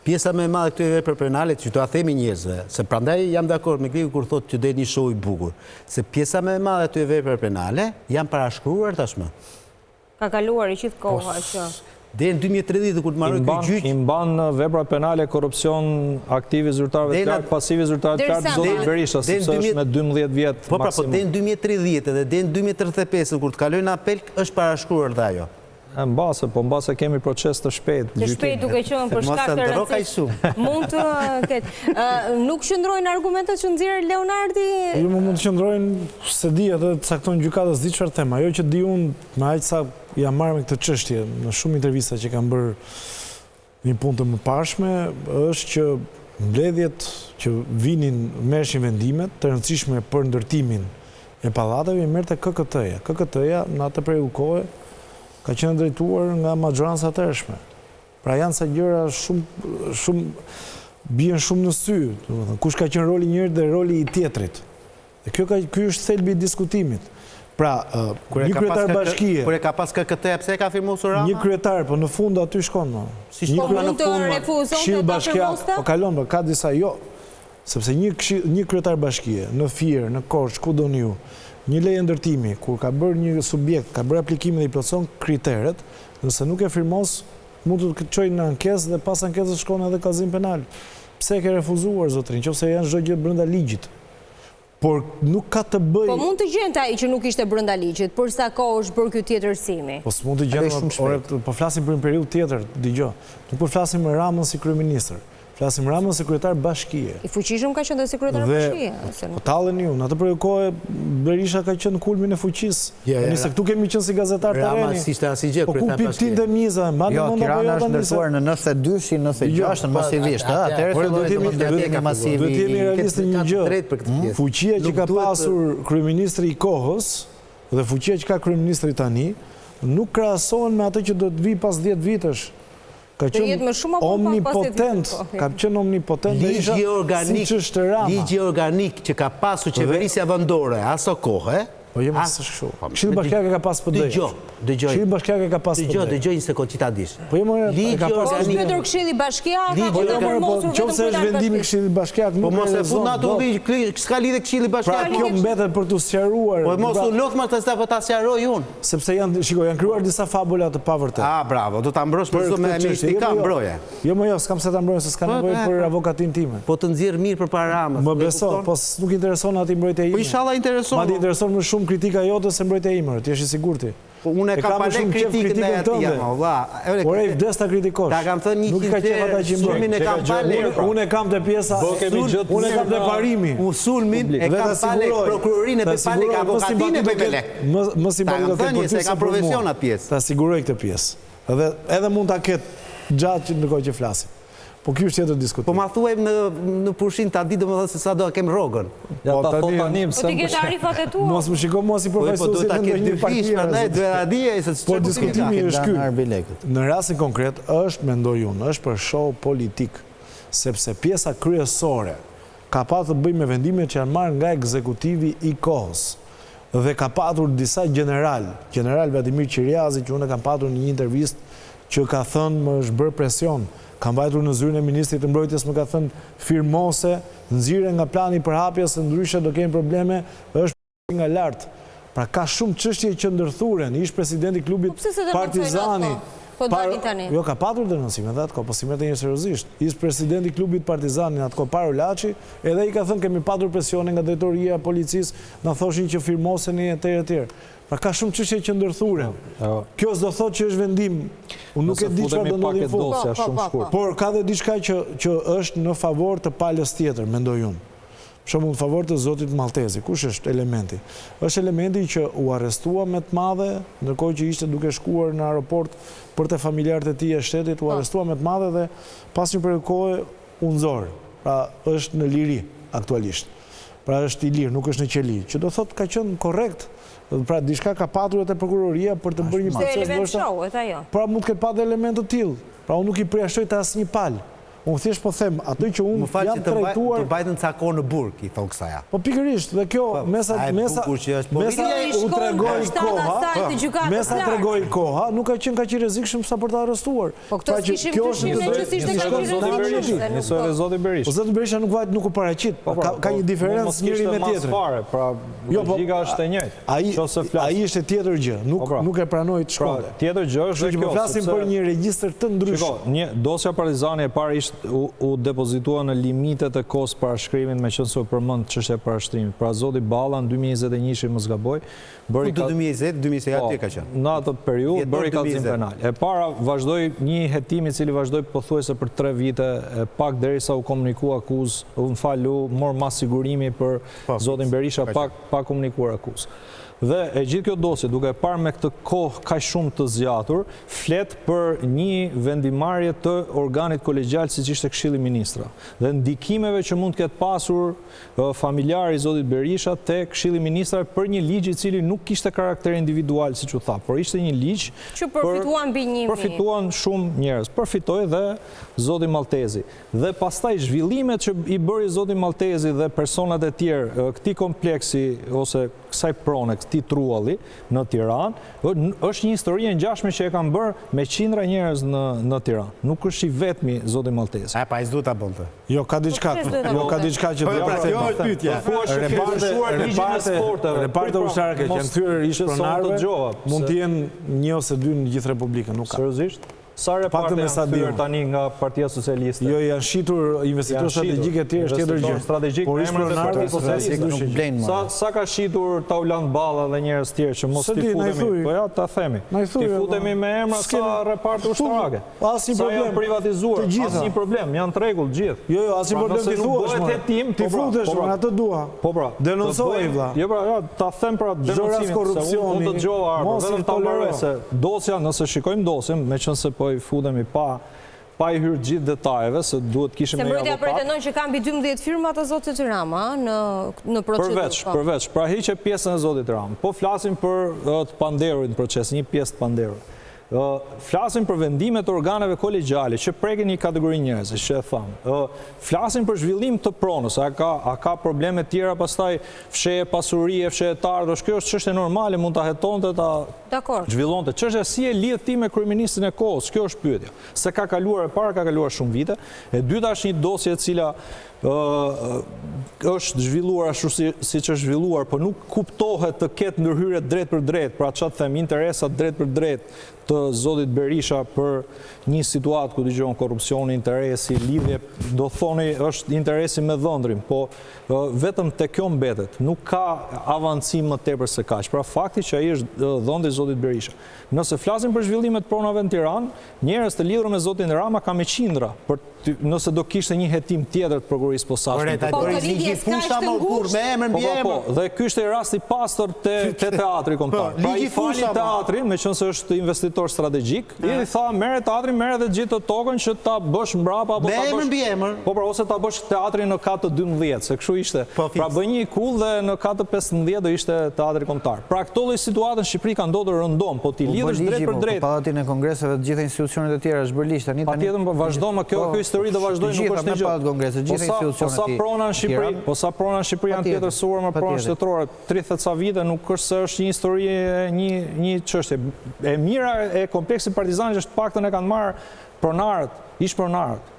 pjesa më e madhe këtyre veprave penale, që t'ua themi njerëzve, se prandaj jam dakord me Kliku kur thotë që do një show i bukur, se pjesa më e madhe e këtyre veprave penale janë parashkruar tashmë. Ka kaluar i gjithë koha që... Dhe në 2030 kur të marrë ky gjyq, i mban vepra penale korrupsion aktivi zyrtarëve të lartë, pasivi zyrtarëve të lartë zoti Berisha, sepse është me 12 vjet maksimum. Po deri në 2030 dhe deri në 2035 kur të kalojnë në apel është parashkruar dhe ajo. Mbase kemi proces të shpejt. Të shpejt duke qenë për shkak të rëndësishme. Mund të ketë. Nuk qëndrojnë argumentet që nxjerr Leonardi? Jo, mund të qëndrojnë, se di edhe caktojnë gjykatës di çfarë them. Ajo që di unë, me aq sa jam marrë me këtë çështje në shumë intervista që kam bërë një punë të mëparshme, është që mbledhjet që vinin merreshin vendimet të rëndësishme për ndërtimin e pallateve i merrte KKT-ja. KKT-ja në atë periudhë kohe ka qenë drejtuar nga majoranca të hershme. Pra janë sa gjëra shumë bien shumë në sy, domethënë kush ka qenë roli i njërit dhe roli i tjetrit. Dhe ky është thelbi i diskutimit. Pra, një kryetar bashkie. Kur e ka pas KKT-ja, pse e ka firmosur Rama? Një kryetar, po në fund aty shkon. Si shkon në fund? Këshill bashkiak, po kalon, ka disa jo. Sepse një kryetar bashkie në Fier, në Korçë, ku doni ju, një leje ndërtimi, kur ka bërë një subjekt, ka bërë aplikimin dhe i plotson kriteret, nëse nuk e firmos, mund të çojnë në ankesë dhe pas ankesës shkon edhe kallëzim penal. Pse e ke refuzuar, zotrin, nëse janë çdo gjë brenda ligjit? Por nuk ka të bëjë. Po mund të gjente ai që nuk ishte brenda ligjit, për sa kohë është bërë ky tjetërsimi. Po s'mund të gjente, po flasim për një periudhë tjetër, dëgjoj. Nuk po flasim me Ramën si kryeministër. Flasim Ramën sekretar bashkie. I fuqishëm ka qenë dhe sekretar bashkie. Po tallen ju, në atë periudhë kohë Berisha ka qenë kulmin e fuqisë. Nëse këtu kemi qenë si gazetar të reni. Rama ishte asgjë kryetar bashkie. Po ku miza, jo, Tirana është ndërtuar në 92-shin, 96-ën masivisht, atëherë do të jemi realistë një gjë. Fuqia që ka pasur kryeministri i kohës dhe fuqia që ka kryeministri tani nuk krahasohen me atë që do të vi pas 10 vitesh. Ka qenë omnipotent, ligji organik që ka pasur qeverisja vendore aso kohë, po jo më së kështu. Këshilli bashkiake ka pas PD. Dëgjoj. Këshilli bashkiake ka pas PD. Dëgjoj një sekondë që ta dish. Po jo më ka pas PD. Këshilli bashkiake ka formosur vetëm nëse është vendimi Këshillit bashkiak nuk. Po mos e fut natë s'ka lidhje Këshilli bashkiak. Pra kjo mbetet për t'u sqaruar. Po mos u lodh më ta sqaroj unë. Sepse janë krijuar disa fabula të pavërtetë. Ah, bravo, do ta mbrosh me mistika mbroje. Jo, jo, s'kam se ta mbroj se s'ka nevojë për avokatin time. Po të nxjerr mirë përpara Ramës. Më beso, po nuk intereson aty mbrojtja ime. Po inshallah intereson. Madje intereson më shumë kritika jote se mbrojtja ime, ti je i sigurt. Po unë e kam palë kritikën e atij, valla. Por ai vdes ta kritikosh. Ta kam thënë nuk ka qenë ata që sulmin e kam palë. Unë e kam te pjesa, unë e kam te parimi. Sulmin e kam palë prokurorinë e palë ka avokatinë e PPL. Mos i bëni këtë për ty se ka profesion atë pjesë. Ta siguroj këtë pjesë. Edhe mund ta ketë gjatë ndërkohë që flasim. Po ky është tjetër diskutim. Po ma thuaj në pushim ta di domethënë se sa do ta kem rrogën. Ja ta thot tani pse. Po ti ke tarifat e tua. Mos më shiko mua si profesor si në një fish, prandaj do ta di se ç'është. Po diskutimi është ky. Në rastin konkret është, mendoj unë, është për show politik, sepse pjesa kryesore ka patur të bëjë me vendimet që janë marrë nga ekzekutivi i kohës. Dhe ka patur disa general Vladimir Qiriazi, që unë kam patur në një intervistë që ka thënë më është bërë presion. Kam vajtur në zyrën e ministrit të mbrojtjes, më ka thënë firmose, nxirre nga plani përhapjes, se ndryshe do kemi probleme, është nga lartë. Pra ka shumë çështje që ndërthuren, ish presidenti i klubit Partizani. Jo, ka patur denoncime dhe atë, po si merrte një seriozisht. Ish presidenti i klubit Partizani atë Paro Laçi, edhe i ka thënë kemi patur presione nga drejtoria e policisë, na thoshin që firmoseni etj. Pra ka shumë çështje që ndërthuren. Kjo s'do thotë që është vendim. Unë nuk e di çfarë do ndodhi në fund. Por ka dhe diçka që është në favor të palës tjetër, mendoj unë. Për shembull, në favor të zotit Maltezi. Kush është elementi? Është elementi që u arrestua me të madhe, ndërkohë që ishte duke shkuar në aeroport për te familjarët e tij e shtetit, u arrestua me të madhe dhe pas një periudhë kohe u nxor. Pra është në liri aktualisht. Pra është i lirë, nuk është në qeli. Që do thotë ka qenë korrekt. Pra diçka ka patur atë prokuroria për të bërë një proces ndoshta. Pra mund të ketë patur elemente të tillë. Pra unë nuk i përjashtoj të asnjë palë. Unë thjesht po them, ato që unë jam trajtuar... Të bajtën ca kohë në burg, i thonë kësaja. Po pikërisht, dhe kjo, mesa u tregoj koha, nuk ka qenë ka që rezikshëm sa për të arrestuar. Po këto s'kishim të shimë që si shte ka që rezikshëm. Nisoj dhe Zoti Berisha. Po Zoti Berisha nuk u paraqit, ka një diferencë njëri me tjetrin. Pra, logjika është e njëjtë. Ai ishte tjetër gjë, nuk e pranoi të shkonte. Tjetër gjë është që po flasim për një regjistër të ndryshëm. Dosja Partizani e parë u depozitua në limitet e kohës parashkrimit, me qënë se u përmend çështja e parashtrimit. Pra Zoti Balla në 2021 mos gaboj, bëri 2020 ka qenë. Në atë periudhë bëri kallëzim penal. E para vazhdoi një hetim i cili vazhdoi pothuajse për 3 vite, pak derisa u komunikua akuzë, mor mas sigurimi për Zotin Berisha, pa komunikuar akuzë. Dhe e gjithë kjo dosje, duke parë me këtë kohë kaq shumë të zgjatur, flet për një vendimarrje të organit kolegjial siç ishte Këshilli i Ministrave dhe ndikimeve që mund të ketë pasur familjari i Zotit Berisha te Këshilli i Ministrave për një ligj i cili nuk kishte karakter individual, siç u tha, por ishte një ligj që përfituan mbi 1000. Përfituan shumë njerëz. Përfitoi dhe Zoti Maltezi. Dhe pastaj zhvillimet që i bëri Zoti Maltezi dhe personat e tjerë këtij kompleksi ose kësaj prone, këtij trulli në Tiranë, është një histori e ngjashme që e kanë bërë me qindra njerëz në Tiranë. Nuk është i vetmi Zoti Maltezi. Pa ai s'do ta bënte. Jo, ka diçka që do të pyetja. Repartë ushtarake që janë thyer ish pronarëve mund të jenë 1 ose 2 në gjithë Republikën, nuk ka. Seriozisht? Sa reparte janë thyer tani nga Partia Socialiste? Jo, janë shitur investitor strategjik e tjerë, është tjetër gjë. Por ish pronarëve sa ka shitur Tauland Balla dhe njerëz tjerë që mos t'i futemi. Po ja, ta themi. T'i futemi me emra sa reparte ushtarake. Sa janë privatizuar, asnjë problem, janë të rregull gjithë. Jo, asnjë problem ti thuash. Ti futesh, unë atë dua. Po pra, denoncoj vlla. Jo pra, ta them pra denoncimin se unë të dëgjova, vetëm ta mbaroj se dosja, nëse shikojmë dosjen, meqense po i futemi pa i hyrë gjithë detajeve, se duhet kishim një avokat. Se mbrojtja pretendon që kanë mbi 12 firma të Zotit Rama në procedurë. Përveç, pra hiqe pjesën e Zotit Rama. Po flasim për të panderurit në proces, një pjesë të panderurit. Flasim për vendimet të organeve kolegjiale që prekin një kategori njerëzish, që e thamë. Flasim për zhvillim të pronës, a ka probleme tjera, pastaj fshehje pasurie, fshehje të ardhësh, kjo është çështje normale, mund ta hetonte, ta zhvillonte. Çështja si e lidh ti me kryeministrin e kohës, kjo është pyetja. Se ka kaluar e para, ka kaluar shumë vite. E dyta është një dosje e cila është zhvilluar ashtu siç është zhvilluar, por nuk kuptohet të ketë ndërhyrje drejt për drejt, pra çfarë them, interesat drejt për drejt të Zotit Berisha për një situatë ku dëgjon korrupsioni, interesi, lidhje, do thoni është interesi me dhëndrim, po vetëm te kjo mbetet, nuk ka avancim më tepër se kaq. Pra fakti që ai është dhëndi i Zotit Berisha. Nëse flasim për zhvillimet pronave në Tiranë, njerëz të lidhur me Zotin Rama ka me qindra, nëse do kishte një hetim tjetër të prokurorisë posaçme. Dhe ky ishte rasti pastër te teatri kombëtar. Pra i fali teatrin, meqense është investitor strategjik, i tha merret teatri, merret edhe gjithë tokën që ta bësh mbrapa apo ta bësh. Po pra ose ta bësh teatrin në kat të 12, se kështu ishte. Pra bëj një kull dhe në kat të 15 do ishte teatri kombëtar. Pra këto lloj situata në Shqipëri kanë ndodhur rëndom, po ti lidhesh drejt për drejt. Pallatin e kongreseve të gjitha institucionet e tjera është bërë liçta tani. Patjetër, po vazhdon me kjo histori do vazhdojë, nuk është një gjë. Po sa prona në Shqipëri janë tjetërsuar me pronë shtetërore 30 ca vite, nuk është se është një histori, një çështje. E mira e kompleksit Partizani është paktën e kanë marrë pronarët, ish pronarët.